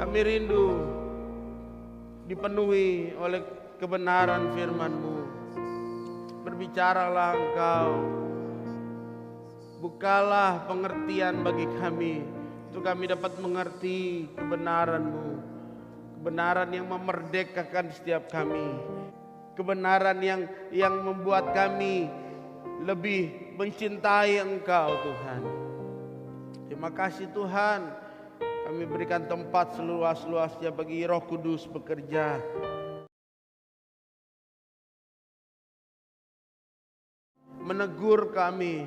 Kami rindu dipenuhi oleh kebenaran firman-Mu. Berbicaralah Engkau, bukalah pengertian bagi kami, untuk kami dapat mengerti kebenaran-Mu, kebenaran yang memerdekakan setiap kami, kebenaran yang membuat kami lebih mencintai Engkau Tuhan. Terima kasih Tuhan, kami berikan tempat seluas-luasnya bagi Roh Kudus bekerja. Menegur kami,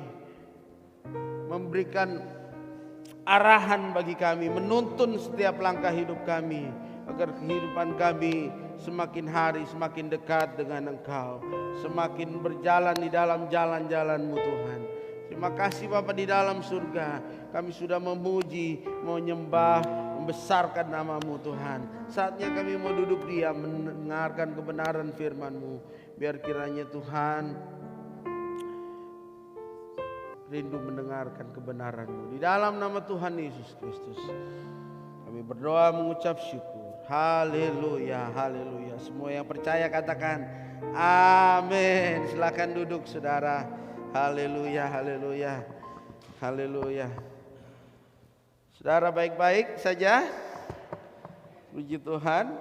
memberikan arahan bagi kami, menuntun setiap langkah hidup kami, agar kehidupan kami semakin hari semakin dekat dengan Engkau, semakin berjalan di dalam jalan-jalan-Mu Tuhan. Terima kasih Bapa di dalam surga, kami sudah memuji, menyembah, membesarkan nama-Mu Tuhan. Saatnya kami mau duduk diam mendengarkan kebenaran firman-Mu. Biar kiranya Tuhan rindu mendengarkan kebenaran-Mu. Di dalam nama Tuhan Yesus Kristus kami berdoa mengucap syukur. Haleluya, haleluya. Semua yang percaya katakan amin. Silakan duduk saudara. Haleluya, haleluya, haleluya. Saudara baik-baik saja. Puji Tuhan.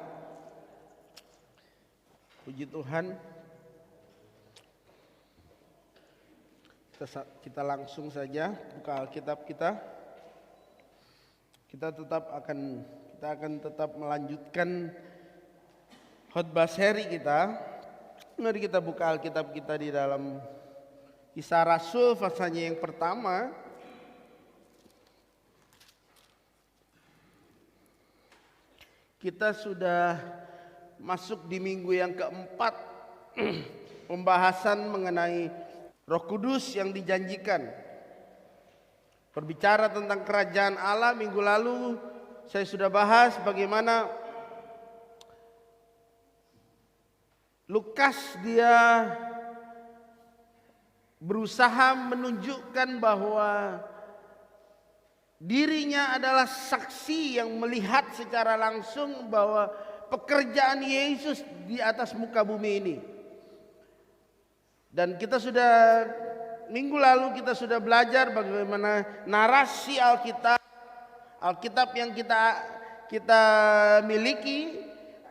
Puji Tuhan. Kita langsung saja buka Alkitab kita. Kita akan tetap melanjutkan khotbah seri kita. Mari kita buka Alkitab kita di dalam Kisah Rasul pasalnya yang pertama. Kita sudah masuk di minggu yang keempat pembahasan mengenai Roh Kudus yang dijanjikan. Berbicara tentang kerajaan Allah, minggu lalu saya sudah bahas bagaimana Lukas dia berusaha menunjukkan bahwa dirinya adalah saksi yang melihat secara langsung bahwa pekerjaan Yesus di atas muka bumi ini. Dan kita sudah minggu lalu kita sudah belajar bagaimana narasi Alkitab yang kita miliki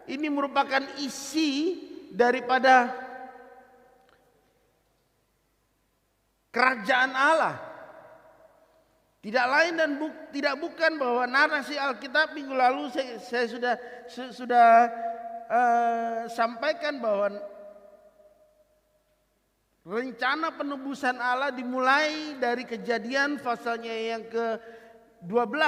ini merupakan isi daripada kerajaan Allah. Tidak lain dan tidak bukan bahwa narasi Alkitab minggu lalu saya sudah sampaikan bahwa rencana penebusan Allah dimulai dari Kejadian pasalnya yang ke-12.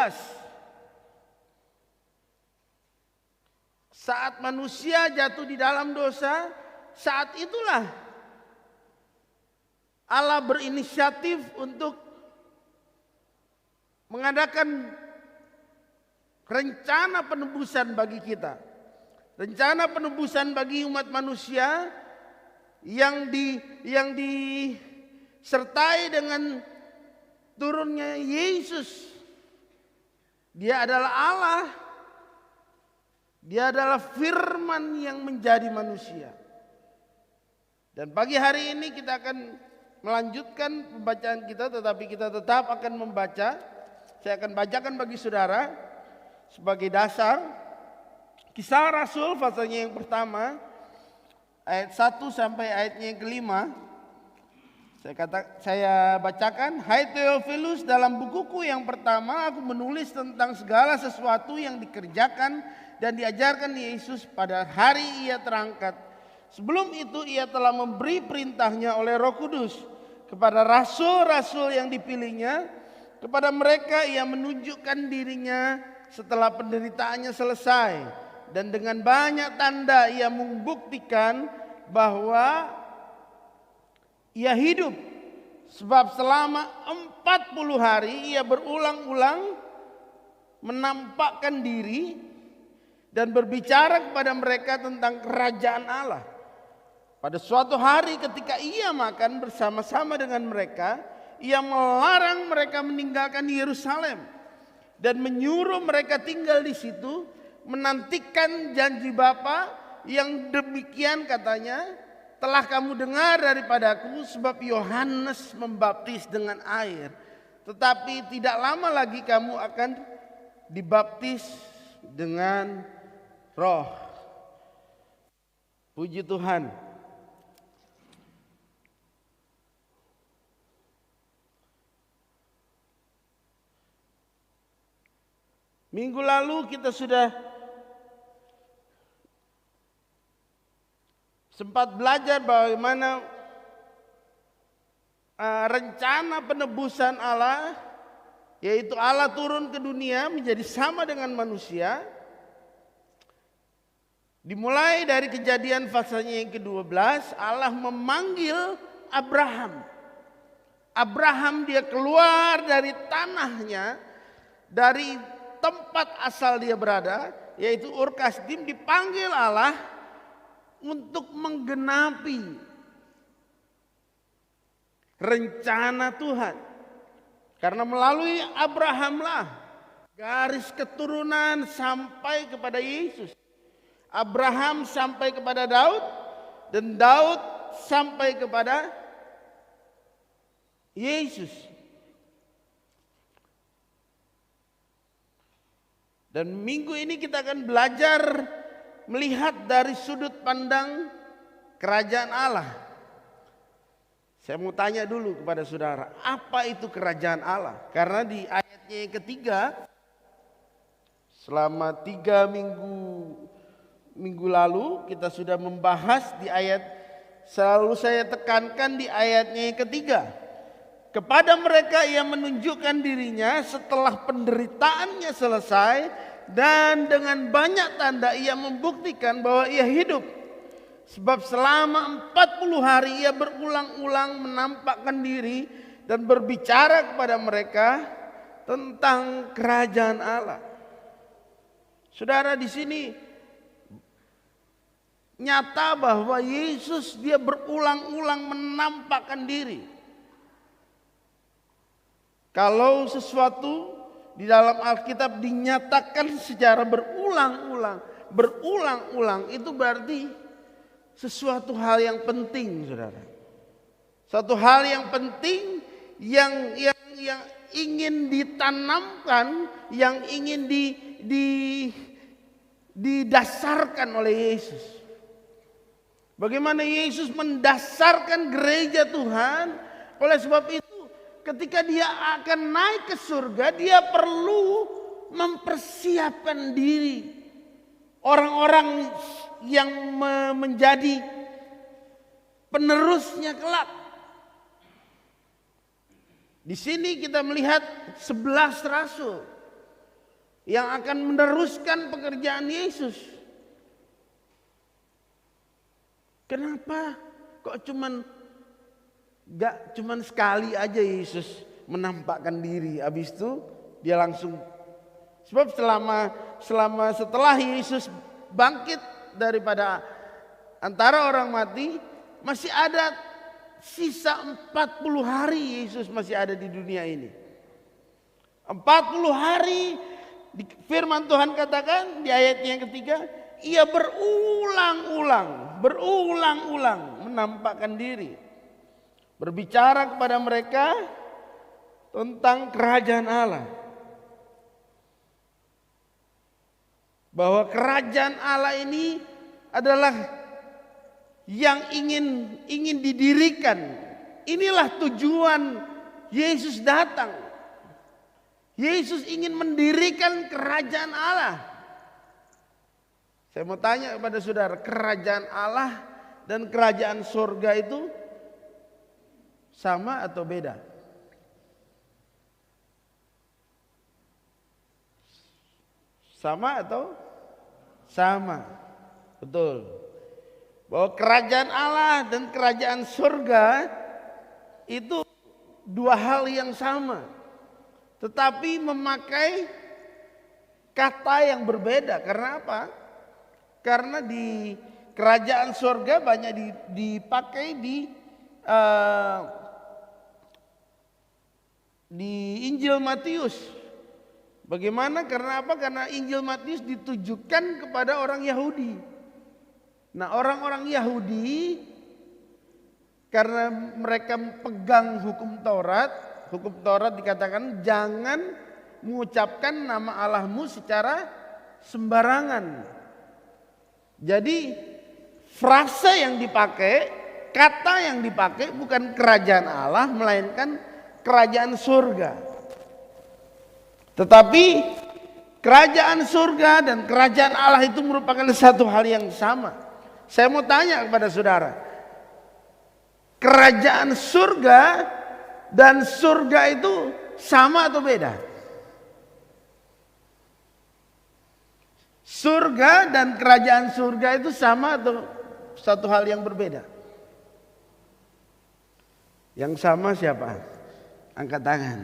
Saat manusia jatuh di dalam dosa, saat itulah Allah berinisiatif untuk mengadakan rencana penebusan bagi kita. Rencana penebusan bagi umat manusia yang disertai dengan turunnya Yesus. Dia adalah Allah. Dia adalah firman yang menjadi manusia. Dan pagi hari ini kita akan melanjutkan pembacaan kita, tetapi kita tetap akan membaca. Saya akan bacakan bagi saudara sebagai dasar Kisah Rasul pasalnya yang pertama ayat 1 sampai ayatnya yang kelima. Saya bacakan. Hai Theophilus, dalam bukuku yang pertama aku menulis tentang segala sesuatu yang dikerjakan dan diajarkan Yesus pada hari ia terangkat. Sebelum itu ia telah memberi perintahnya oleh Roh Kudus kepada rasul-rasul yang dipilihnya. Kepada mereka ia menunjukkan dirinya setelah penderitaannya selesai. Dan dengan banyak tanda ia membuktikan bahwa ia hidup. Sebab selama 40 hari ia berulang-ulang menampakkan diri dan berbicara kepada mereka tentang kerajaan Allah. Pada suatu hari ketika ia makan bersama-sama dengan mereka, ia melarang mereka meninggalkan Yerusalem dan menyuruh mereka tinggal di situ menantikan janji Bapa yang demikian katanya, telah kamu dengar daripadaku, sebab Yohanes membaptis dengan air, tetapi tidak lama lagi kamu akan dibaptis dengan Roh. Puji Tuhan. Minggu lalu kita sudah sempat belajar bagaimana rencana penebusan Allah, yaitu Allah turun ke dunia menjadi sama dengan manusia. Dimulai dari Kejadian pasalnya yang ke-12, Allah memanggil Abraham. Abraham dia keluar dari tanahnya, dari tempat asal dia berada, yaitu Ur Kasdim, dipanggil Allah untuk menggenapi rencana Tuhan. Karena melalui Abrahamlah garis keturunan sampai kepada Yesus. Abraham sampai kepada Daud, dan Daud sampai kepada Yesus. Dan minggu ini kita akan belajar melihat dari sudut pandang kerajaan Allah. Saya mau tanya dulu kepada saudara, apa itu kerajaan Allah? Karena di ayatnya yang ketiga, selama 3 minggu lalu kita sudah membahas di ayat, selalu saya tekankan di ayatnya yang ketiga. Kepada mereka ia menunjukkan dirinya setelah penderitaannya selesai, dan dengan banyak tanda ia membuktikan bahwa ia hidup. Sebab selama 40 hari ia berulang-ulang menampakkan diri dan berbicara kepada mereka tentang kerajaan Allah. Saudara, di sini nyata bahwa Yesus dia berulang-ulang menampakkan diri. Kalau sesuatu di dalam Alkitab dinyatakan secara berulang-ulang, itu berarti sesuatu hal yang penting, saudara. Suatu hal yang penting yang ingin ditanamkan, yang ingin didasarkan oleh Yesus. Bagaimana Yesus mendasarkan gereja Tuhan? Oleh sebab itu, ketika dia akan naik ke surga, dia perlu mempersiapkan diri. Orang-orang yang menjadi penerusnya kelak. Di sini kita melihat 11 rasul yang akan meneruskan pekerjaan Yesus. Kenapa kok gak cuman sekali aja Yesus menampakkan diri, habis itu dia langsung. Sebab setelah Yesus bangkit daripada antara orang mati, masih ada sisa 40 hari Yesus masih ada di dunia ini. 40 hari firman Tuhan katakan di ayat yang ketiga, ia berulang-ulang menampakkan diri, berbicara kepada mereka tentang kerajaan Allah. Bahwa kerajaan Allah ini adalah yang ingin didirikan. Inilah tujuan Yesus datang. Yesus ingin mendirikan kerajaan Allah. Saya mau tanya kepada saudara, kerajaan Allah dan kerajaan surga itu sama atau beda? Sama atau sama? Betul. Bahwa kerajaan Allah dan kerajaan surga itu dua hal yang sama, tetapi memakai kata yang berbeda. Karena apa? Karena di kerajaan surga banyak dipakai di Injil Matius. Bagaimana? Karena apa? Karena Injil Matius ditujukan kepada orang Yahudi. Nah, orang-orang Yahudi karena mereka pegang hukum Taurat dikatakan jangan mengucapkan nama Allahmu secara sembarangan. Jadi frase yang dipakai, kata yang dipakai bukan kerajaan Allah melainkan kerajaan surga. Tetapi kerajaan surga dan kerajaan Allah itu merupakan satu hal yang sama. Saya mau tanya kepada saudara, kerajaan surga dan surga itu sama atau beda? Surga dan kerajaan surga itu sama atau satu hal yang berbeda? Yang sama siapa? Angkat tangan.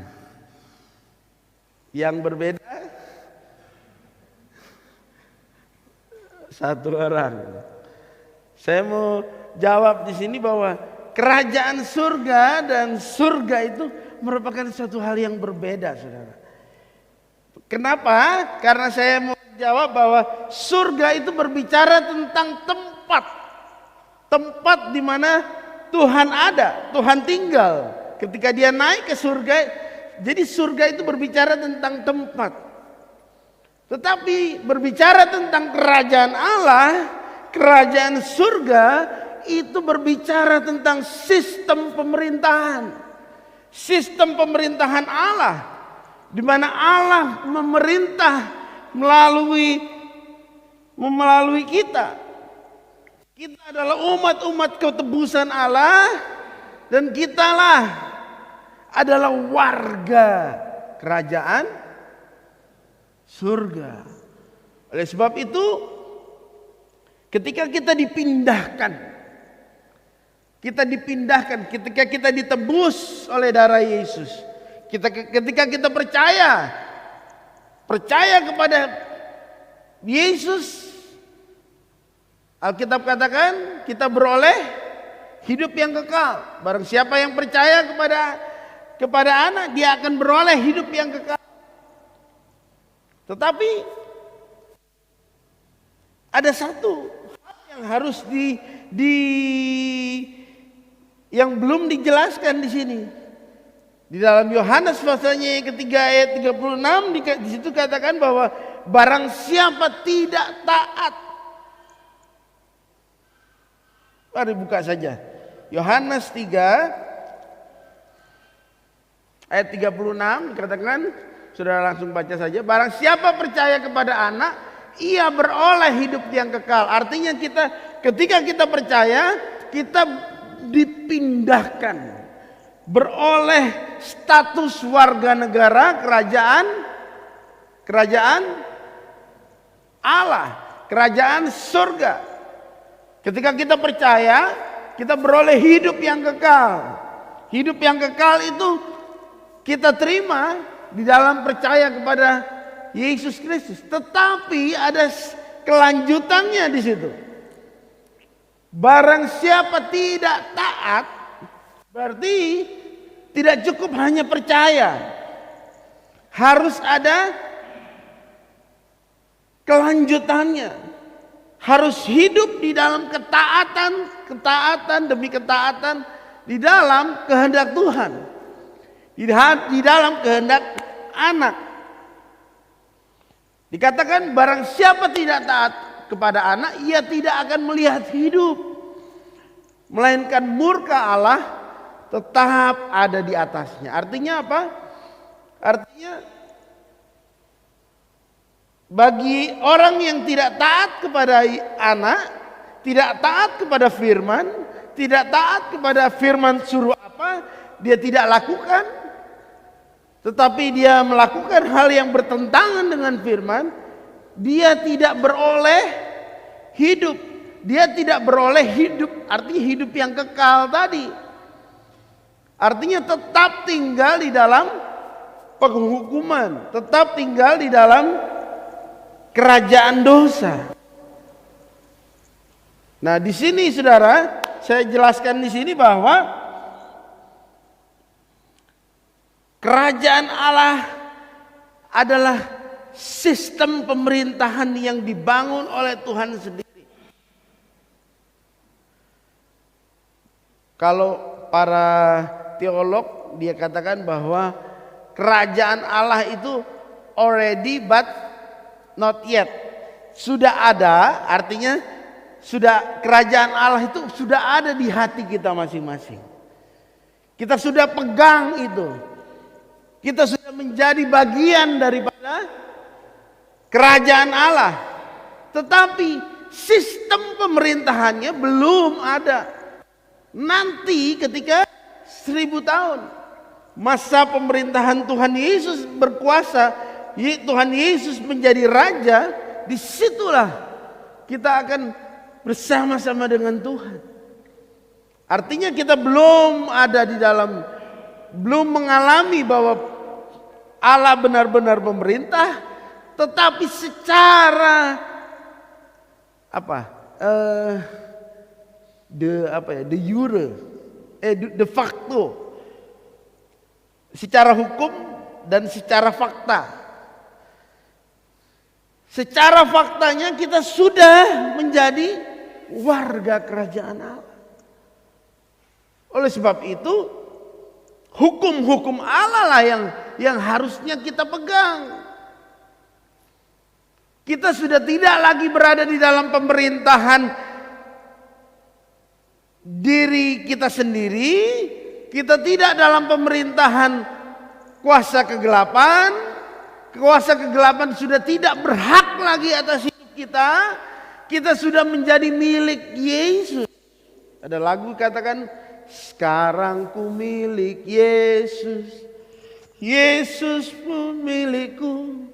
Yang berbeda satu orang. Saya mau jawab di sini bahwa kerajaan surga dan surga itu merupakan satu hal yang berbeda, saudara. Kenapa? Karena saya mau jawab bahwa surga itu berbicara tentang tempat di mana Tuhan ada, Tuhan tinggal. Ketika dia naik ke surga, jadi surga itu berbicara tentang tempat. Tetapi berbicara tentang kerajaan Allah, kerajaan surga itu berbicara tentang sistem pemerintahan. Sistem pemerintahan Allah, di mana Allah memerintah melalui kita. Kita adalah umat-umat ketebusan Allah dan kitalah adalah warga kerajaan surga. Oleh sebab itu, ketika kita dipindahkan, ketika kita ditebus oleh darah Yesus, ketika kita percaya kepada Yesus, Alkitab katakan kita beroleh hidup yang kekal. Barang siapa yang percaya kepada anak, dia akan beroleh hidup yang kekal. Tetapi ada satu hal yang harus yang belum dijelaskan di sini. Di dalam Yohanes pasalnya yang ketiga ayat 36 di situ katakan bahwa barang siapa tidak taat. Mari buka saja. Yohanes 3 ayat 36 dikatakan, saudara langsung baca saja. Barang siapa percaya kepada anak, ia beroleh hidup yang kekal. Artinya ketika kita percaya, kita dipindahkan, beroleh status warga negara kerajaan Allah, kerajaan surga. Ketika kita percaya, kita beroleh hidup yang kekal. Hidup yang kekal itu kita terima di dalam percaya kepada Yesus Kristus. Tetapi ada kelanjutannya di situ. Barang siapa tidak taat, berarti tidak cukup hanya percaya. Harus ada kelanjutannya. Harus hidup di dalam ketaatan demi ketaatan di dalam kehendak Tuhan. Di dalam kehendak anak. Dikatakan barang siapa tidak taat kepada anak, ia tidak akan melihat hidup, melainkan murka Allah tetap ada di atasnya. Artinya apa? Artinya bagi orang yang tidak taat kepada anak, tidak taat kepada firman, tidak taat kepada firman suruh apa, dia tidak lakukan, tetapi dia melakukan hal yang bertentangan dengan firman, dia tidak beroleh hidup. Dia tidak beroleh hidup, artinya hidup yang kekal tadi. Artinya tetap tinggal di dalam penghukuman, tetap tinggal di dalam kerajaan dosa. Nah, di sini saudara, saya jelaskan di sini bahwa kerajaan Allah adalah sistem pemerintahan yang dibangun oleh Tuhan sendiri. Kalau para teolog dia katakan bahwa kerajaan Allah itu already but not yet. Sudah ada, artinya sudah kerajaan Allah itu sudah ada di hati kita masing-masing. Kita sudah pegang itu. Kita sudah menjadi bagian daripada kerajaan Allah. Tetapi sistem pemerintahannya belum ada. Nanti ketika 1000 tahun masa pemerintahan Tuhan Yesus berkuasa, Tuhan Yesus menjadi raja, disitulah kita akan bersama-sama dengan Tuhan. Artinya kita belum ada di dalam, belum mengalami bahwa Allah benar-benar memerintah, tetapi secara de facto, secara hukum dan secara fakta. Secara faktanya kita sudah menjadi warga kerajaan Allah. Oleh sebab itu, hukum-hukum Allah lah yang harusnya kita pegang. Kita sudah tidak lagi berada di dalam pemerintahan diri kita sendiri. Kita tidak dalam pemerintahan kuasa kegelapan. Kuasa kegelapan sudah tidak berhak lagi atas hidup kita. Kita sudah menjadi milik Yesus. Ada lagu katakan, sekarang ku milik Yesus. Yesus pun milikku.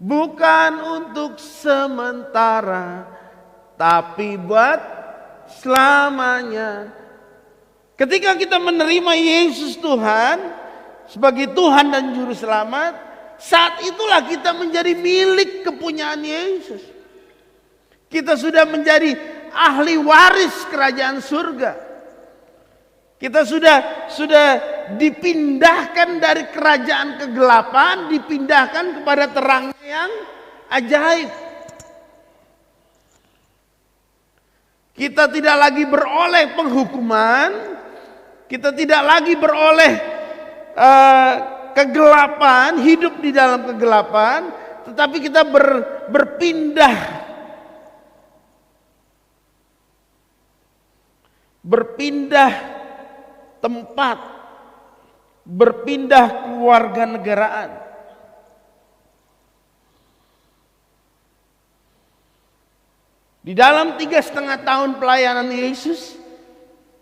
Bukan untuk sementara, tapi buat selamanya. Ketika kita menerima Yesus Tuhan sebagai Tuhan dan Juru Selamat, saat itulah kita menjadi milik kepunyaan Yesus. Kita sudah menjadi ahli waris kerajaan surga. Kita sudah dipindahkan dari kerajaan kegelapan, dipindahkan kepada terang yang ajaib. Kita tidak lagi beroleh penghukuman, kita tidak lagi beroleh kegelapan, hidup di dalam kegelapan, tetapi kita berpindah tempat, berpindah kewarganegaraan. Di dalam 3,5 tahun pelayanan Yesus,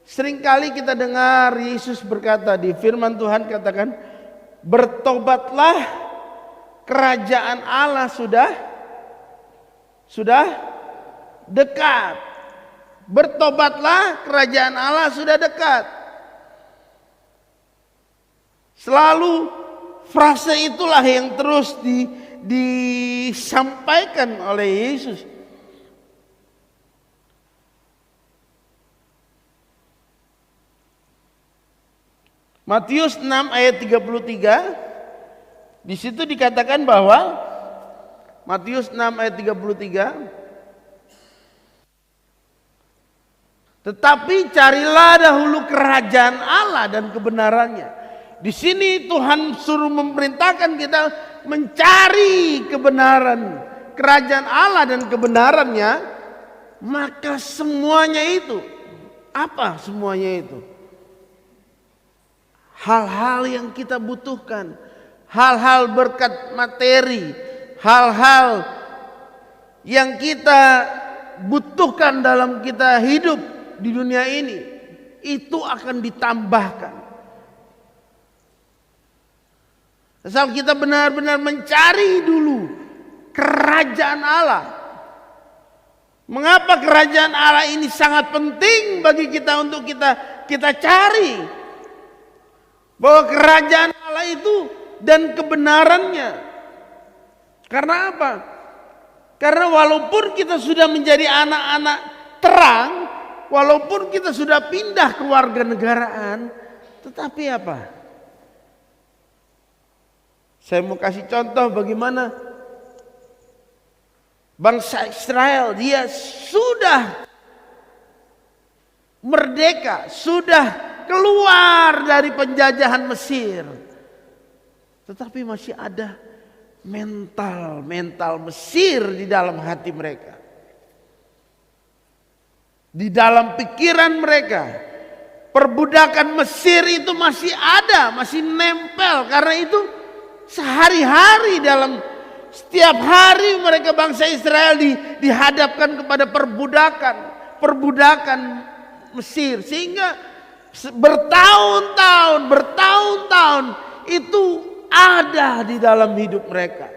seringkali kita dengar Yesus berkata di firman Tuhan, katakan, bertobatlah, kerajaan Allah sudah dekat. Bertobatlah, kerajaan Allah sudah dekat. Selalu frase itulah yang terus disampaikan oleh Yesus. Matius 6 ayat 33, di situ dikatakan bahwa Matius 6 ayat 33, tetapi carilah dahulu kerajaan Allah dan kebenarannya. Di sini Tuhan suruh memerintahkan kita mencari kebenaran, kerajaan Allah dan kebenarannya, maka semuanya itu, apa semuanya itu? Hal-hal yang kita butuhkan, hal-hal berkat materi, hal-hal yang kita butuhkan dalam kita hidup di dunia ini, itu akan ditambahkan. Asal kita benar-benar mencari dulu kerajaan Allah. Mengapa kerajaan Allah ini sangat penting bagi kita untuk kita cari? Bahwa kerajaan Allah itu dan kebenarannya. Karena apa? Karena walaupun kita sudah menjadi anak-anak terang, walaupun kita sudah pindah ke warganegaraan, tetapi apa? Saya mau kasih contoh bagaimana Bangsa Israel dia sudah merdeka, sudah keluar dari penjajahan Mesir. Tetapi masih ada mental Mesir di dalam hati mereka. Di dalam pikiran mereka, perbudakan Mesir itu masih ada, masih nempel. Karena itu sehari-hari dalam setiap hari mereka bangsa Israel dihadapkan kepada perbudakan Mesir. Sehingga bertahun-tahun itu ada di dalam hidup mereka.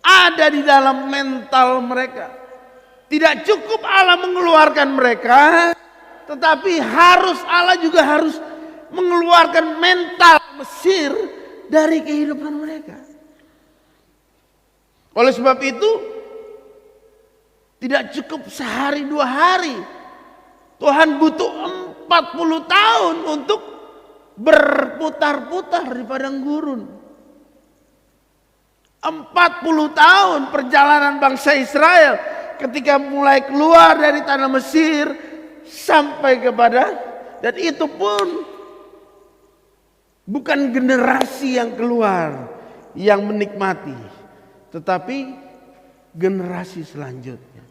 Ada di dalam mental mereka. Tidak cukup Allah mengeluarkan mereka, tetapi Allah juga harus mengeluarkan mental Mesir dari kehidupan mereka. Oleh sebab itu, tidak cukup sehari 2 hari. Tuhan butuh 40 tahun untuk berputar-putar di padang gurun. 40 tahun perjalanan bangsa Israel ketika mulai keluar dari tanah Mesir sampai kepada, dan itu pun bukan generasi yang keluar yang menikmati, tetapi generasi selanjutnya.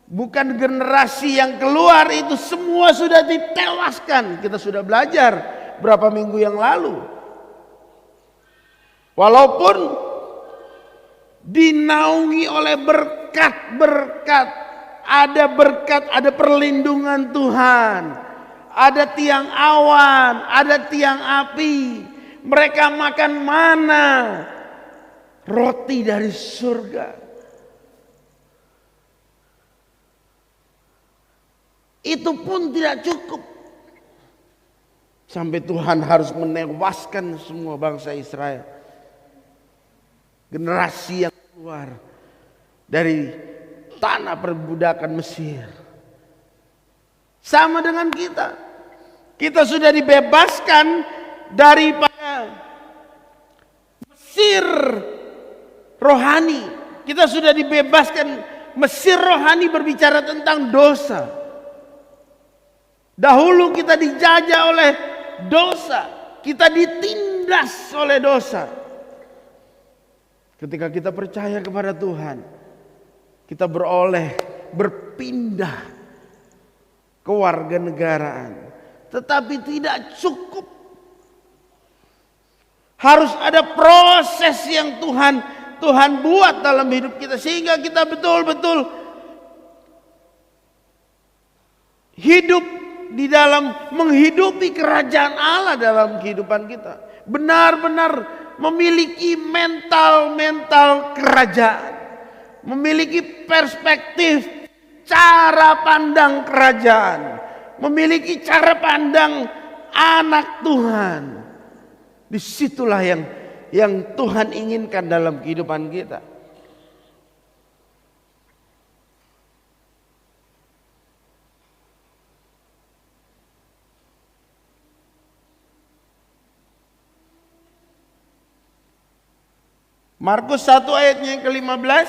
Bukan generasi yang keluar itu semua sudah ditewaskan. Kita sudah belajar berapa minggu yang lalu. Walaupun dinaungi oleh berkat, ada perlindungan Tuhan, ada tiang awan, ada tiang api. Mereka makan mana, roti dari surga. Itu pun tidak cukup. Sampai Tuhan harus menewaskan semua bangsa Israel. Generasi yang keluar dari tanah perbudakan Mesir. Sama dengan kita. Kita sudah dibebaskan daripada Mesir rohani. Kita sudah dibebaskan. Mesir rohani berbicara tentang dosa. Dahulu kita dijajah oleh dosa. Kita ditindas oleh dosa. Ketika kita percaya kepada Tuhan, kita berpindah ke warganegaraan. Tetapi tidak cukup. Harus ada proses yang Tuhan buat dalam hidup kita, sehingga kita betul-betul hidup di dalam menghidupi kerajaan Allah dalam kehidupan kita. Benar-benar memiliki mental kerajaan, memiliki perspektif cara pandang kerajaan, memiliki cara pandang anak Tuhan. Disitulah yang Tuhan inginkan dalam kehidupan kita. Markus 1 ayatnya yang ke-15.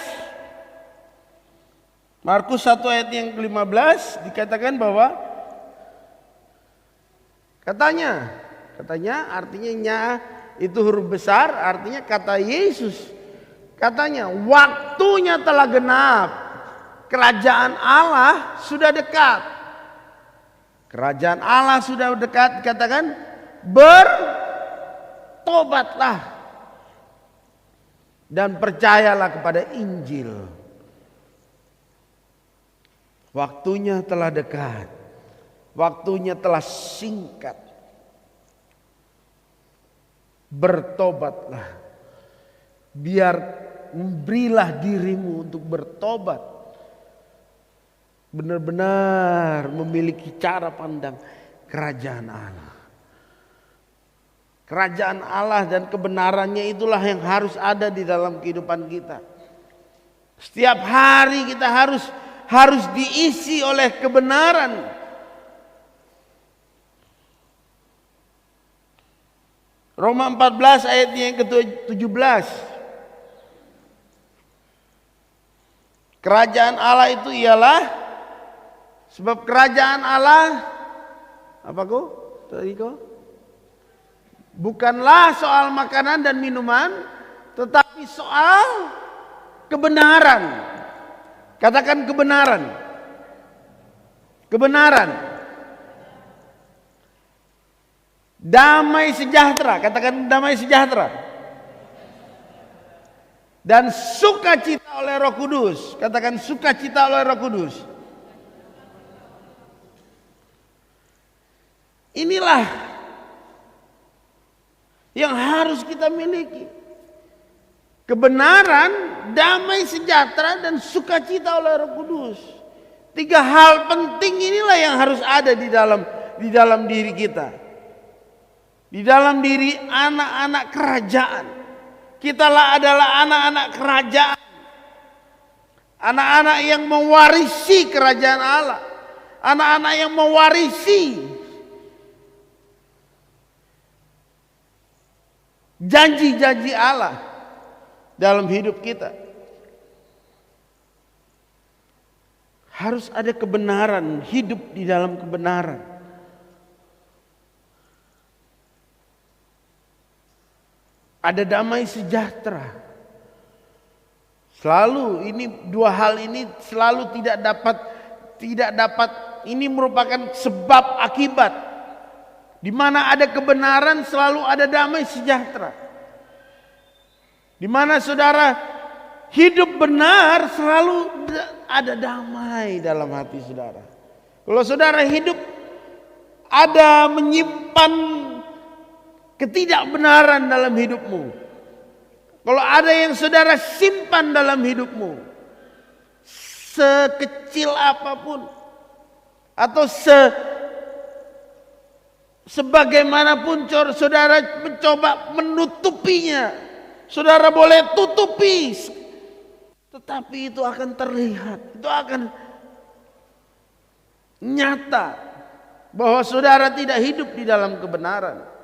Markus 1 ayat yang ke-15 dikatakan bahwa katanya artinya itu huruf besar, artinya kata Yesus. Katanya waktunya telah genap. Kerajaan Allah sudah dekat. Kerajaan Allah sudah dekat, dikatakan bertobatlah dan percayalah kepada Injil. Waktunya telah dekat. Waktunya telah singkat. Bertobatlah. Berilah dirimu untuk bertobat. Benar-benar memiliki cara pandang kerajaan Allah. Kerajaan Allah dan kebenarannya itulah yang harus ada di dalam kehidupan kita. Setiap hari kita harus diisi oleh kebenaran. Roma 14 ayatnya yang ke-17. Kerajaan Allah itu ialah, sebab kerajaan Allah apa kok? Tadi kok? Bukanlah soal makanan dan minuman, tetapi soal kebenaran. Katakan kebenaran. Kebenaran. Damai sejahtera. Katakan damai sejahtera. Dan sukacita oleh Roh Kudus. Katakan sukacita oleh Roh Kudus. Inilah yang harus kita miliki. Kebenaran, damai sejahtera, dan sukacita oleh Roh Kudus. 3 hal penting inilah yang harus ada di dalam diri kita. Di dalam diri anak-anak kerajaan. Kitalah adalah anak-anak kerajaan. Anak-anak yang mewarisi kerajaan Allah. Anak-anak yang mewarisi janji-janji Allah dalam hidup kita. Harus ada kebenaran, hidup di dalam kebenaran. Ada damai sejahtera. Selalu ini 2 hal ini selalu tidak dapat ini merupakan sebab akibat. Di mana ada kebenaran selalu ada damai sejahtera. Di mana saudara hidup benar selalu ada damai dalam hati saudara. Kalau saudara hidup ada menyimpan ketidakbenaran dalam hidupmu. Kalau ada yang saudara simpan dalam hidupmu, sekecil apapun atau sebagaimanapun saudara mencoba menutupinya, saudara boleh tutupi, tetapi itu akan terlihat, itu akan nyata bahwa saudara tidak hidup di dalam kebenaran.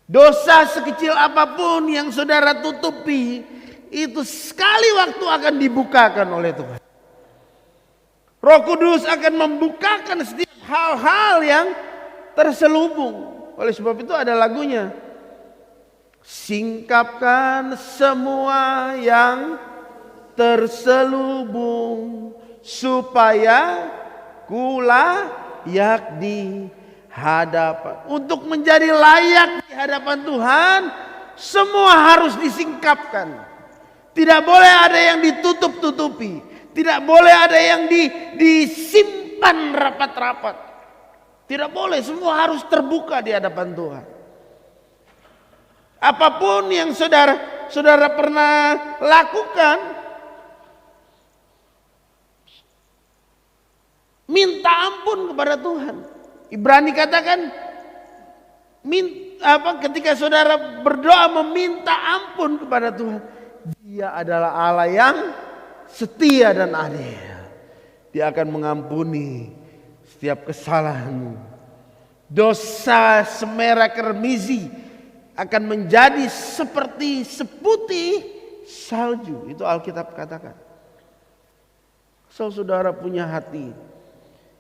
Dosa sekecil apapun yang saudara tutupi, itu sekali waktu akan dibukakan oleh Tuhan. Roh Kudus akan membukakan setiap hal-hal yang terselubung. Oleh sebab itu ada lagunya. Singkapkan semua yang terselubung, supaya ku layak di hadapan. Untuk menjadi layak di hadapan Tuhan, semua harus disingkapkan. Tidak boleh ada yang ditutup-tutupi. Tidak boleh ada yang disimpan rapat-rapat. Tidak boleh, semua harus terbuka di hadapan Tuhan. Apapun yang saudara pernah lakukan, minta ampun kepada Tuhan. Ibrani katakan, ketika saudara berdoa meminta ampun kepada Tuhan, Dia adalah Allah yang setia dan adil. Dia akan mengampuni setiap kesalahanmu. Dosa semerah kermizi akan menjadi seperti seputih salju. Itu Alkitab katakan. Saudara punya hati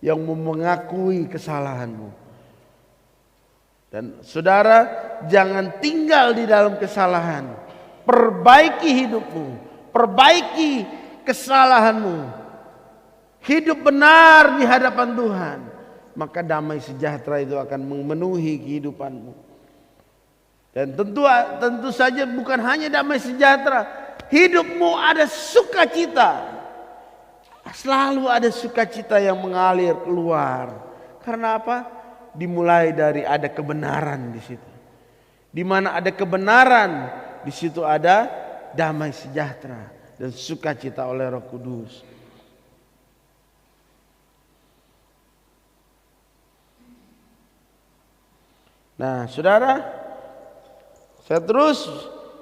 yang mengakui kesalahanmu. Dan saudara jangan tinggal di dalam kesalahan. Perbaiki hidupmu. Perbaiki kesalahanmu. Hidup benar di hadapan Tuhan. Maka damai sejahtera itu akan memenuhi kehidupanmu. Dan tentu saja bukan hanya damai sejahtera. Hidupmu ada sukacita. Selalu ada sukacita yang mengalir keluar. Karena apa? Dimulai dari ada kebenaran di situ. Di mana ada kebenaran, di situ ada damai sejahtera dan sukacita oleh Roh Kudus. Nah, saudara, saya terus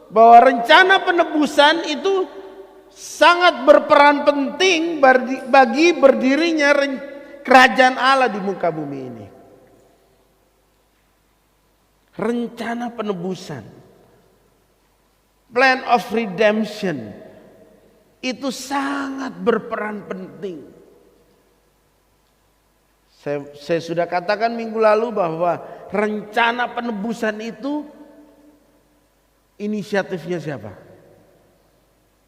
bahwa rencana penebusan itu sangat berperan penting bagi berdirinya kerajaan Allah di muka bumi ini. rencana penebusan, plan of redemption, itu sangat berperan penting. Saya sudah katakan minggu lalu bahwa rencana penebusan itu inisiatifnya siapa?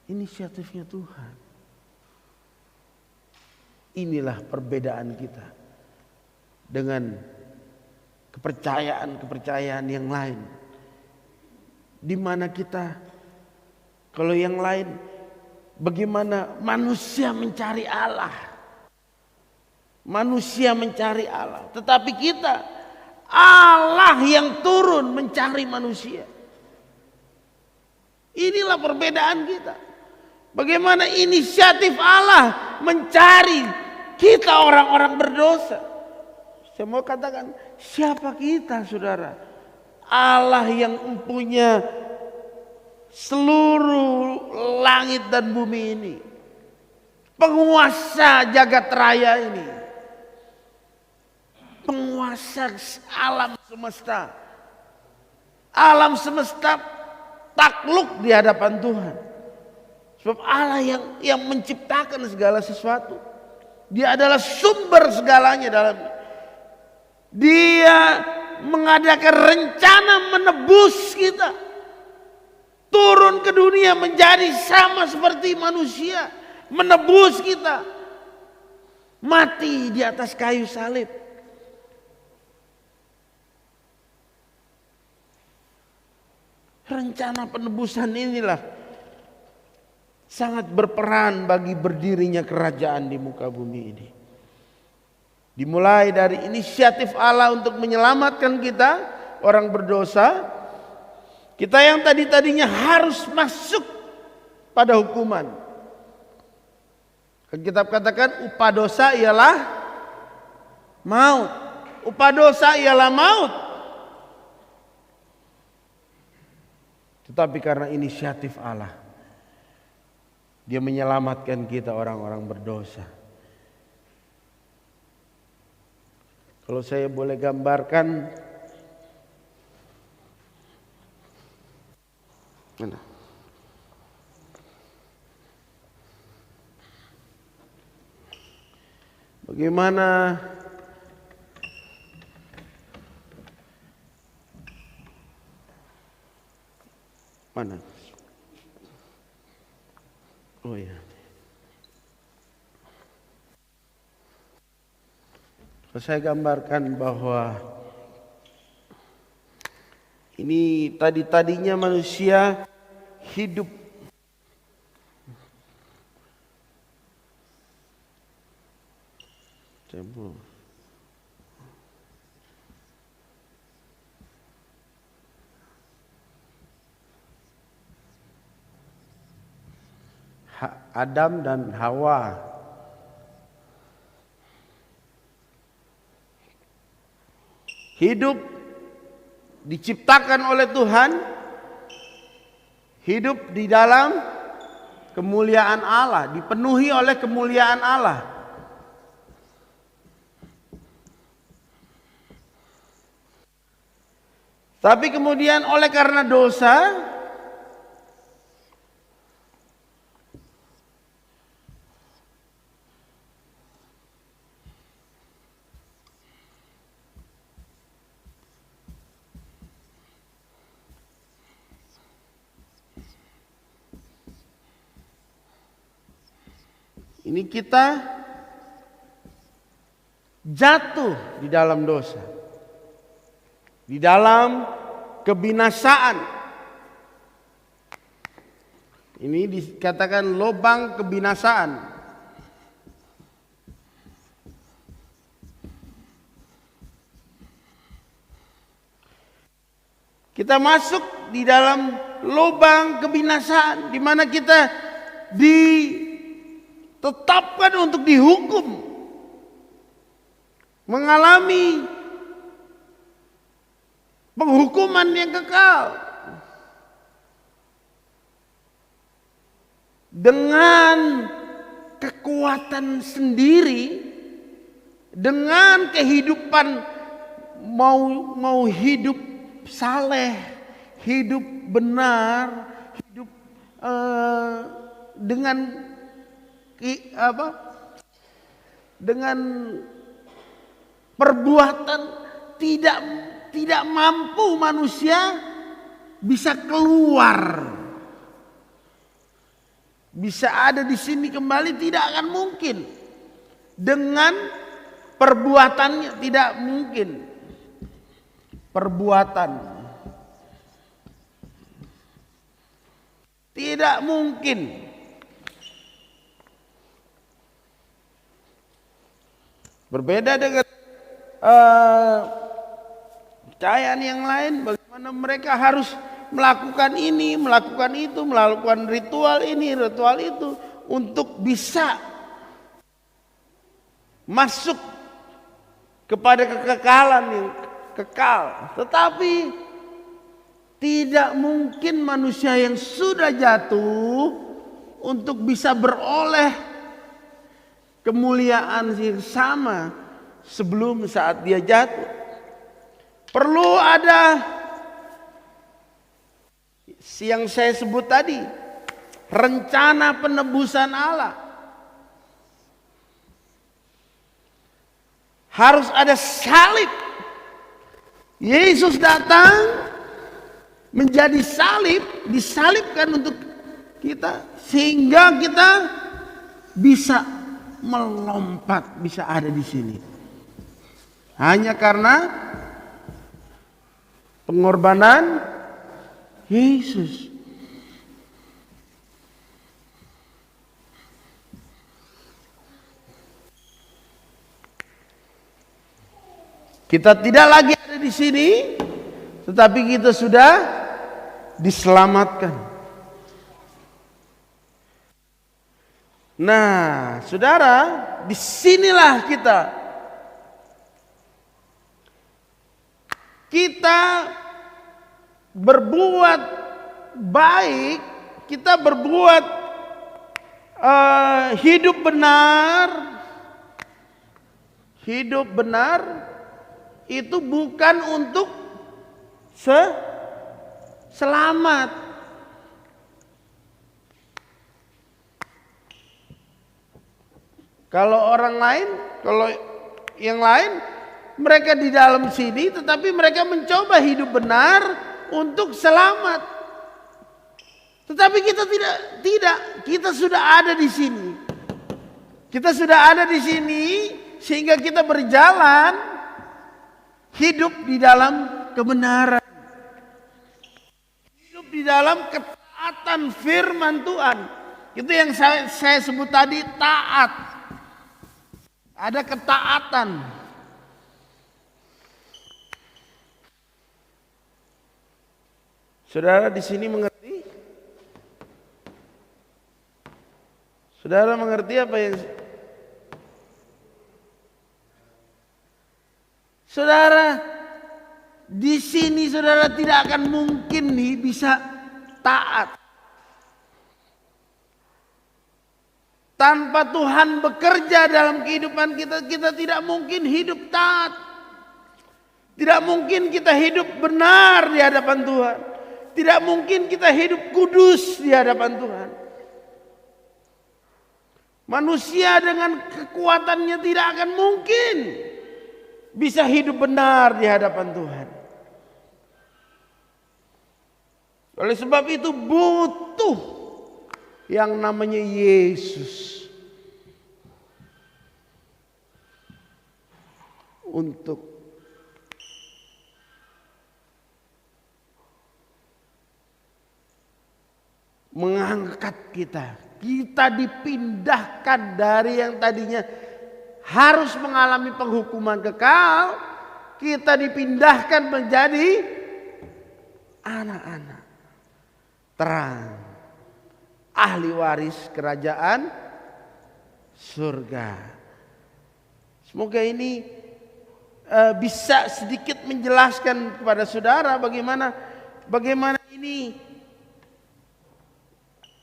Inisiatifnya Tuhan. Inilah perbedaan kita dengan kepercayaan-kepercayaan yang lain. Di mana kita, kalau yang lain, bagaimana manusia mencari Allah. Manusia mencari Allah. Tetapi kita, Allah yang turun mencari manusia. Inilah perbedaan kita. Bagaimana inisiatif Allah mencari kita orang-orang berdosa. Saya mau katakan, siapa kita, saudara? Allah yang mempunyai seluruh langit dan bumi ini, penguasa jagat raya ini, penguasa alam semesta. Alam semesta takluk di hadapan Tuhan. Sebab Allah yang menciptakan segala sesuatu. Dia adalah sumber segalanya dalamnya. Dia mengadakan rencana menebus kita. Turun ke dunia menjadi sama seperti manusia. Menebus kita. Mati di atas kayu salib. Rencana penebusan inilah sangat berperan bagi berdirinya kerajaan di muka bumi ini. Dimulai dari inisiatif Allah untuk menyelamatkan kita, orang berdosa. Kita yang tadinya harus masuk pada hukuman. Kitab katakan upah dosa ialah maut. Upah dosa ialah maut. Tetapi karena inisiatif Allah, Dia menyelamatkan kita orang-orang berdosa. Kalau saya boleh gambarkan, bagaimana mana? Oh ya. Saya gambarkan bahwa ini tadinya manusia hidup Adam dan Hawa. Hidup diciptakan oleh Tuhan, hidup di dalam kemuliaan Allah, dipenuhi oleh kemuliaan Allah. Tapi kemudian oleh karena dosa, ini kita jatuh di dalam dosa, di dalam kebinasaan. Ini dikatakan lubang kebinasaan. Kita masuk di dalam lubang kebinasaan, di mana kita ditetapkan untuk dihukum, mengalami penghukuman yang kekal dengan kekuatan sendiri, dengan kehidupan mau hidup saleh, hidup benar, hidup dengan perbuatan tidak mampu manusia bisa keluar, bisa ada di sini kembali, tidak akan mungkin. Dengan perbuatannya tidak mungkin. Perbuatan tidak mungkin. Berbeda dengan kepercayaan yang lain, bagaimana mereka harus melakukan ini, melakukan itu, melakukan ritual ini, ritual itu untuk bisa masuk kepada kekekalan yang kekal. Tetapi tidak mungkin manusia yang sudah jatuh untuk bisa beroleh kemuliaan yang sama sebelum saat dia jatuh. Perlu ada yang saya sebut tadi, rencana penebusan Allah. Harus ada salib. Yesus datang menjadi salib, disalibkan untuk kita sehingga kita bisa melompat, bisa ada di sini. Hanya karena pengorbanan Yesus. Kita tidak lagi ada di sini, tetapi kita sudah diselamatkan. Nah, saudara, disinilah kita berbuat baik, kita berbuat hidup benar itu bukan untuk selamat. Kalau orang lain, kalau yang lain, mereka di dalam sini tetapi mereka mencoba hidup benar untuk selamat. Tetapi kita tidak, kita sudah ada di sini. Kita sudah ada di sini sehingga kita berjalan hidup di dalam kebenaran. Hidup di dalam ketaatan firman Tuhan. Itu yang saya sebut tadi, taat. Ada ketaatan. Saudara di sini mengerti? Saudara mengerti apa yang Saudara di sini saudara tidak akan mungkin nih bisa taat tanpa Tuhan bekerja dalam kehidupan kita. Kita tidak mungkin hidup taat, tidak mungkin kita hidup benar di hadapan Tuhan, tidak mungkin kita hidup kudus di hadapan Tuhan. Manusia dengan kekuatannya tidak akan mungkin bisa hidup benar di hadapan Tuhan. Oleh sebab itu butuh yang namanya Yesus untuk mengangkat kita. Kita dipindahkan dari yang tadinya harus mengalami penghukuman kekal, kita dipindahkan menjadi anak-anak terang, ahli waris kerajaan surga. Semoga ini bisa sedikit menjelaskan kepada saudara bagaimana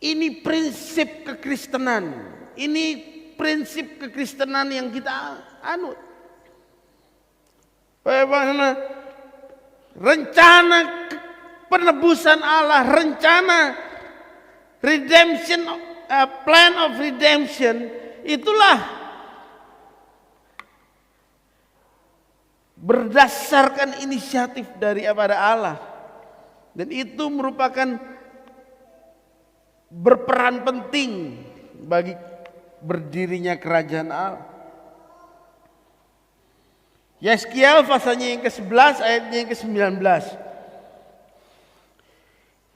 ini prinsip kekristenan. Ini prinsip kekristenan yang kita anut. Bagaimana rencana penebusan Allah, rencana redemption, plan of redemption, itulah berdasarkan inisiatif daripada Allah. Dan itu merupakan berperan penting bagi berdirinya kerajaan Allah. Yeskiel pasalnya yang ke-11 ayatnya yang ke-19.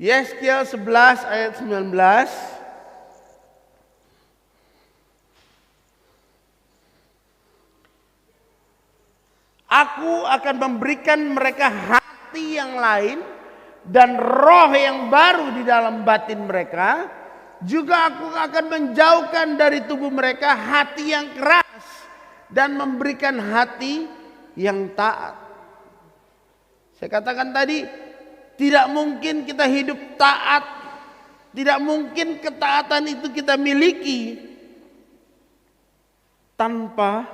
Yeskiel 11 ayat 19. Aku akan memberikan mereka hati yang lain dan roh yang baru di dalam batin mereka. Juga aku akan menjauhkan dari tubuh mereka hati yang keras dan memberikan hati yang taat. Saya katakan tadi, tidak mungkin kita hidup taat, tidak mungkin ketaatan itu kita miliki tanpa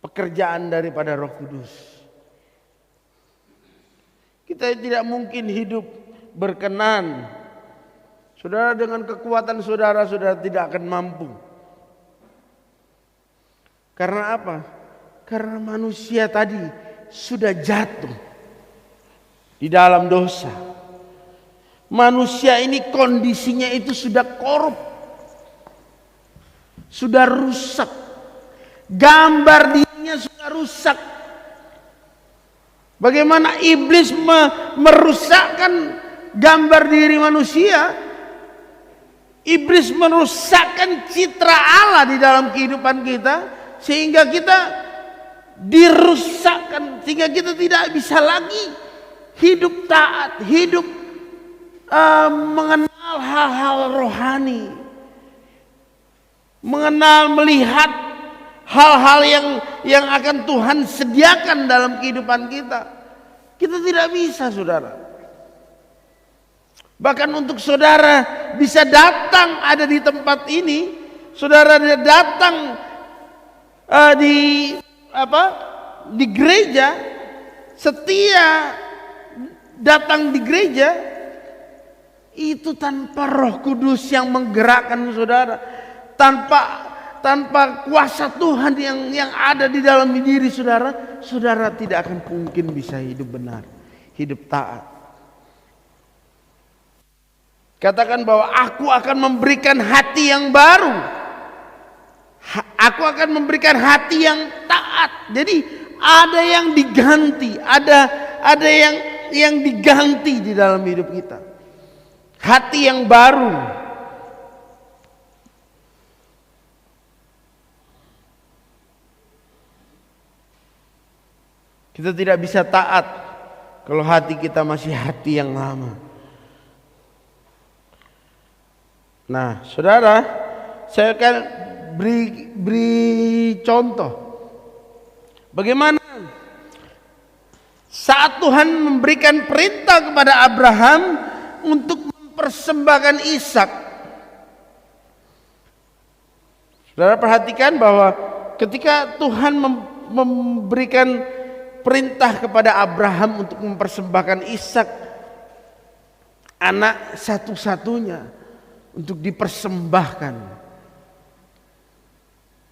pekerjaan daripada Roh Kudus. Kita tidak mungkin hidup berkenan. Saudara, dengan kekuatan saudara tidak akan mampu. Karena apa? Karena manusia tadi sudah jatuh di dalam dosa. Manusia ini kondisinya itu sudah korup, sudah rusak. Gambar dirinya sudah rusak. Bagaimana iblis merusakkan gambar diri manusia? Iblis merusakkan citra Allah di dalam kehidupan kita, sehingga kita dirusakkan, sehingga kita tidak bisa lagi hidup taat, hidup mengenal hal-hal rohani, mengenal, melihat hal-hal yang akan Tuhan sediakan dalam kehidupan kita. Kita tidak bisa, saudara. Bahkan untuk saudara bisa datang ada di tempat ini, saudara datang di gereja, setia datang di gereja, itu tanpa Roh Kudus yang menggerakkan saudara, tanpa kuasa Tuhan yang ada di dalam diri saudara, saudara tidak akan mungkin bisa hidup benar, hidup taat. Katakan bahwa aku akan memberikan hati yang baru. Aku akan memberikan hati yang taat. Jadi ada yang diganti, ada yang diganti di dalam hidup kita. Hati yang baru. Kita tidak bisa taat kalau hati kita masih hati yang lama. Nah, saudara, saya akan beri contoh. Bagaimana saat Tuhan memberikan perintah kepada Abraham untuk mempersembahkan Ishak. Saudara perhatikan bahwa ketika Tuhan memberikan perintah kepada Abraham untuk mempersembahkan Ishak, anak satu-satunya, untuk dipersembahkan,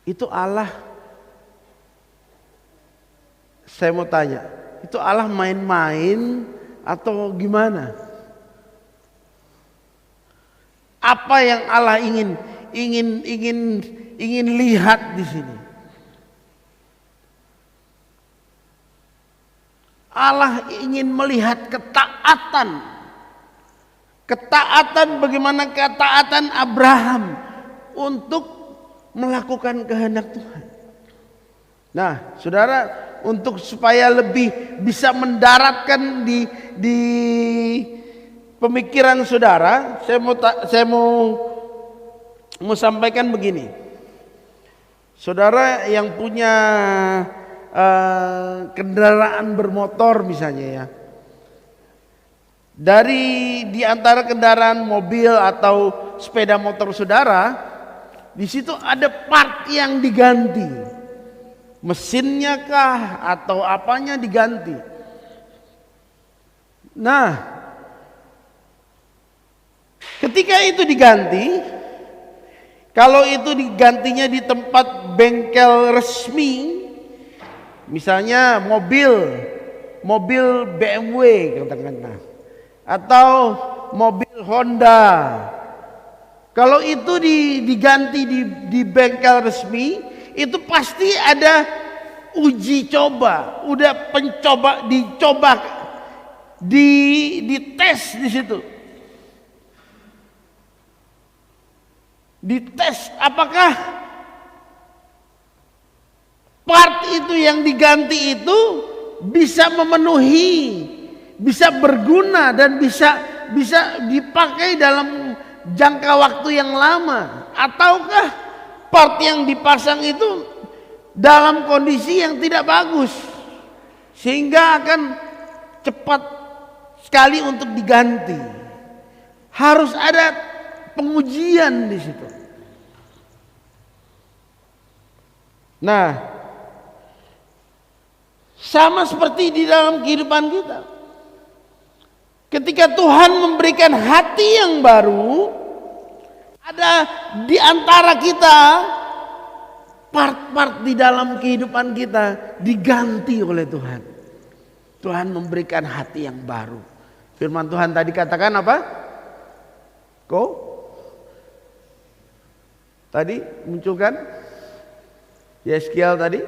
itu Allah, saya mau tanya, itu Allah main-main atau gimana? Apa yang Allah ingin lihat di sini? Allah ingin melihat ketaatan. Ketaatan, bagaimana ketaatan Abraham untuk melakukan kehendak Tuhan. Nah, saudara, untuk supaya lebih bisa mendaratkan di pemikiran saudara, saya mau sampaikan begini. Saudara yang punya kendaraan bermotor misalnya ya, di antara kendaraan mobil atau sepeda motor saudara, di situ ada part yang diganti. Mesinnya kah atau apanya diganti. Nah, ketika itu diganti, kalau itu digantinya di tempat bengkel resmi, misalnya mobil BMW katakanlah, atau mobil Honda, kalau itu diganti di bengkel resmi, itu pasti ada uji coba, udah dicoba, dites di situ. Dites apakah part itu yang diganti itu bisa memenuhi, bisa berguna dan bisa dipakai dalam jangka waktu yang lama, ataukah part yang dipasang itu dalam kondisi yang tidak bagus sehingga akan cepat sekali untuk diganti. Harus ada pengujian di situ. Nah, sama seperti di dalam kehidupan kita. Ketika Tuhan memberikan hati yang baru, ada di antara kita part-part di dalam kehidupan kita diganti oleh Tuhan. Tuhan memberikan hati yang baru. Firman Tuhan tadi katakan apa? Tadi munculkan Yeskiel tadi.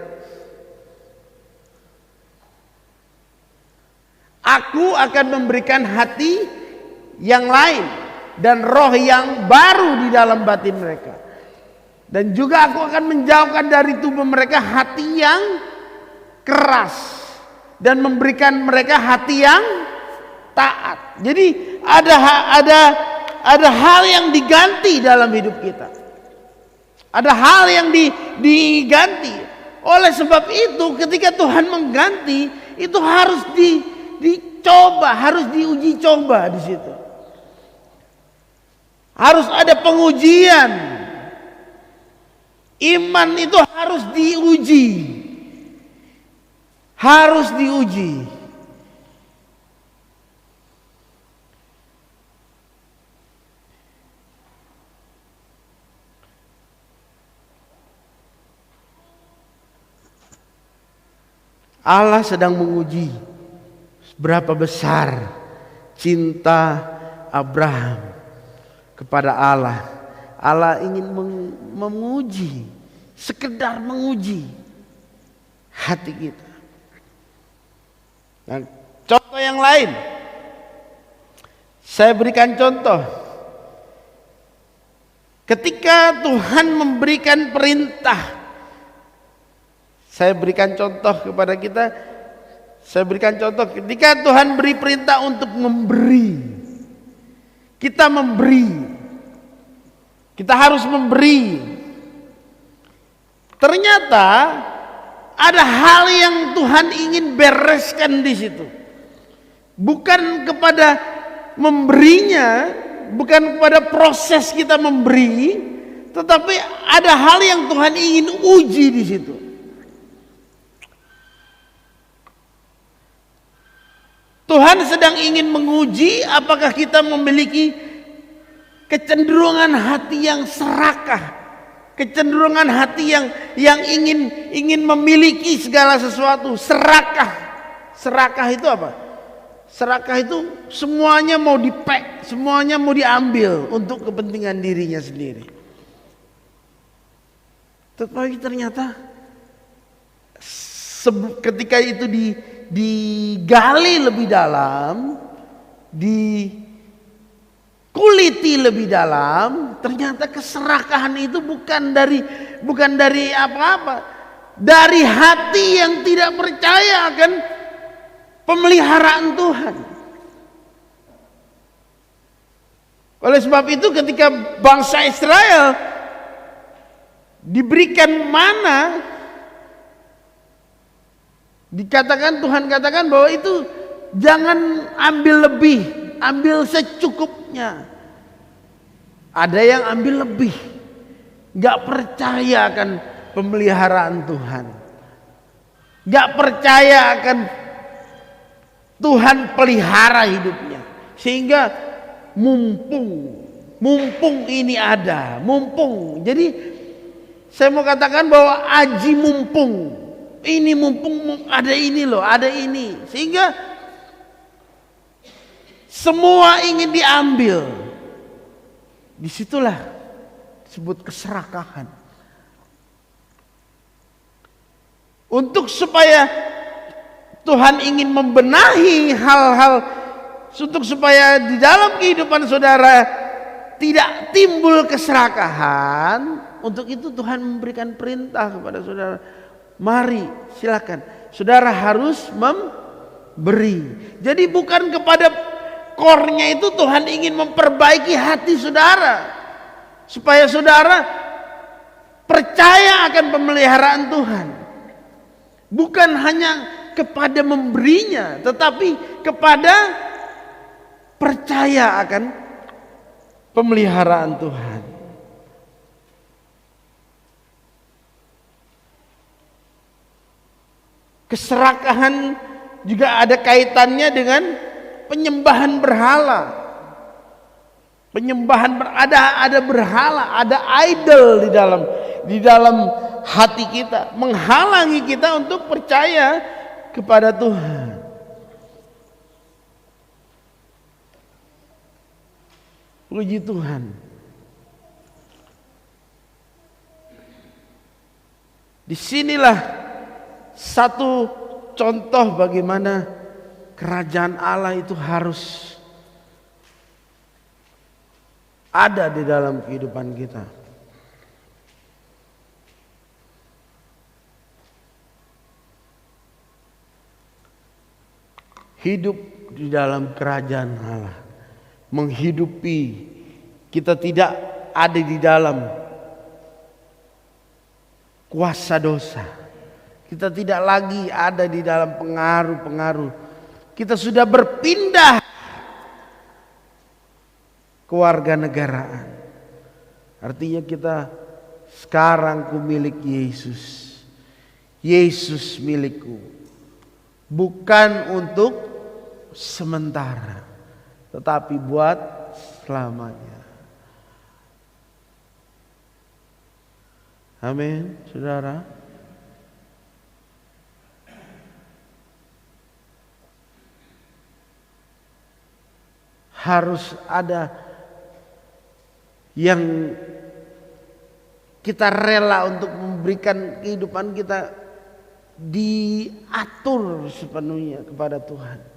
Aku akan memberikan hati yang lain dan roh yang baru di dalam batin mereka. Dan juga aku akan menjauhkan dari tubuh mereka hati yang keras dan memberikan mereka hati yang taat. Jadi ada hal yang diganti dalam hidup kita. Ada hal yang diganti. Oleh sebab itu ketika Tuhan mengganti, itu harus dicoba, harus diuji coba di situ. Harus ada pengujian. Iman itu harus diuji. Harus diuji. Allah sedang menguji seberapa besar cinta Abraham kepada Allah. Allah ingin menguji, sekedar menguji hati kita. Nah, contoh yang lain, saya berikan contoh. Ketika Tuhan memberikan perintah, saya berikan contoh kepada kita. Saya berikan contoh ketika Tuhan beri perintah untuk memberi. Kita memberi. Kita harus memberi. Ternyata ada hal yang Tuhan ingin bereskan di situ. Bukan kepada memberinya, bukan kepada proses kita memberi, tetapi ada hal yang Tuhan ingin uji di situ. Tuhan sedang ingin menguji apakah kita memiliki kecenderungan hati yang serakah, kecenderungan hati yang ingin memiliki segala sesuatu. Serakah itu apa? Serakah itu semuanya mau dipek, semuanya mau diambil untuk kepentingan dirinya sendiri. Tetapi ternyata ketika itu digali lebih dalam, dikuliti lebih dalam, ternyata keserakahan itu bukan dari apa-apa, dari hati yang tidak percaya akan pemeliharaan Tuhan. Oleh sebab itu ketika bangsa Israel diberikan mana, Tuhan katakan bahwa itu jangan ambil lebih, ambil secukupnya. Ada yang ambil lebih, gak percaya akan pemeliharaan Tuhan. Gak percaya akan Tuhan pelihara hidupnya. Sehingga mumpung ini ada, mumpung. Jadi saya mau katakan bahwa aji mumpung. Ini mumpung ada ini loh, ada ini. Sehingga semua ingin diambil. Disitulah disebut keserakahan. Untuk supaya Tuhan ingin membenahi hal-hal, untuk supaya di dalam kehidupan saudara tidak timbul keserakahan, untuk itu Tuhan memberikan perintah kepada saudara, mari silakan, saudara harus memberi. Jadi bukan kepada core-nya itu Tuhan ingin memperbaiki hati saudara, supaya saudara percaya akan pemeliharaan Tuhan. Bukan hanya kepada memberinya, tetapi kepada percaya akan pemeliharaan Tuhan. Keserakahan juga ada kaitannya dengan penyembahan berhala. Ada berhala, ada idol di dalam hati kita, menghalangi kita untuk percaya kepada Tuhan. Puji Tuhan. Disinilah satu contoh bagaimana kerajaan Allah itu harus ada di dalam kehidupan kita. Hidup di dalam kerajaan Allah, menghidupi kita tidak ada di dalam kuasa dosa. Kita tidak lagi ada di dalam pengaruh-pengaruh. Kita sudah berpindah kewarganegaraan. Artinya kita sekarang ku milik Yesus. Yesus milikku. Bukan untuk sementara, tetapi buat selamanya. Amin, saudara. Harus ada yang kita rela untuk memberikan kehidupan kita diatur sepenuhnya kepada Tuhan.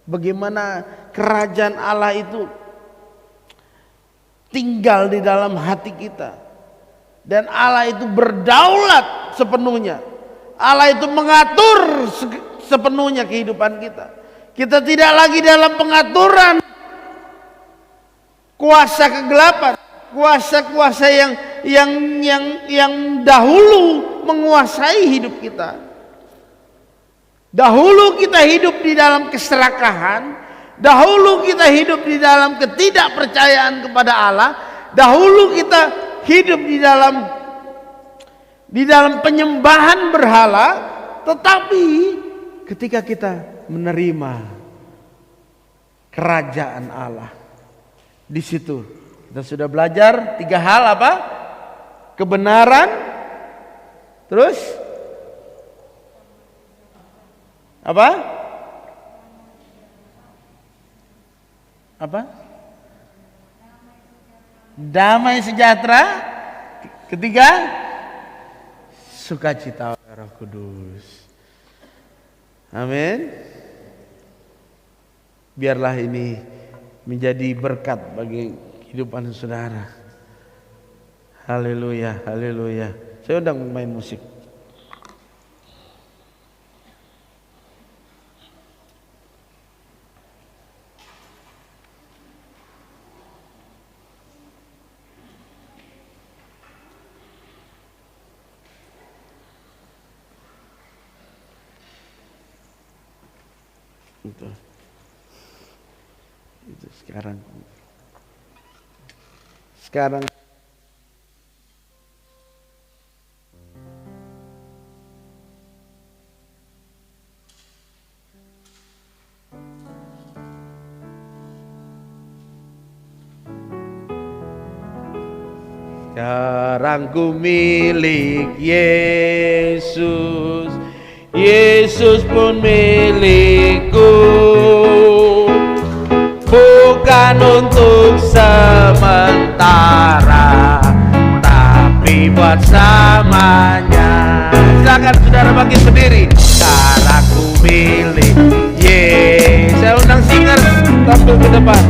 Bagaimana kerajaan Allah itu tinggal di dalam hati kita, dan Allah itu berdaulat sepenuhnya. Allah itu mengatur sepenuhnya kehidupan kita. Kita tidak lagi dalam pengaturan kuasa kegelapan, kuasa-kuasa yang dahulu menguasai hidup kita. Dahulu kita hidup di dalam keserakahan, dahulu kita hidup di dalam ketidakpercayaan kepada Allah, dahulu kita hidup di dalam penyembahan berhala. Tetapi ketika kita menerima kerajaan Allah, di situ kita sudah belajar 3 hal apa? Kebenaran, terus apa? Apa? Damai sejahtera. Ketiga, sukacita Roh Kudus. Amin. Biarlah ini menjadi berkat bagi kehidupan saudara. Haleluya, haleluya. Saya undang main musik. Itu sekarang Sekarang ku milik Yesus, Yesus pun milikku. Bukan untuk sementara, tapi buat selamanya. Silakan saudara bangkit berdiri. Sekarang ku milik Yesus. Saya undang singer tampil ke depan.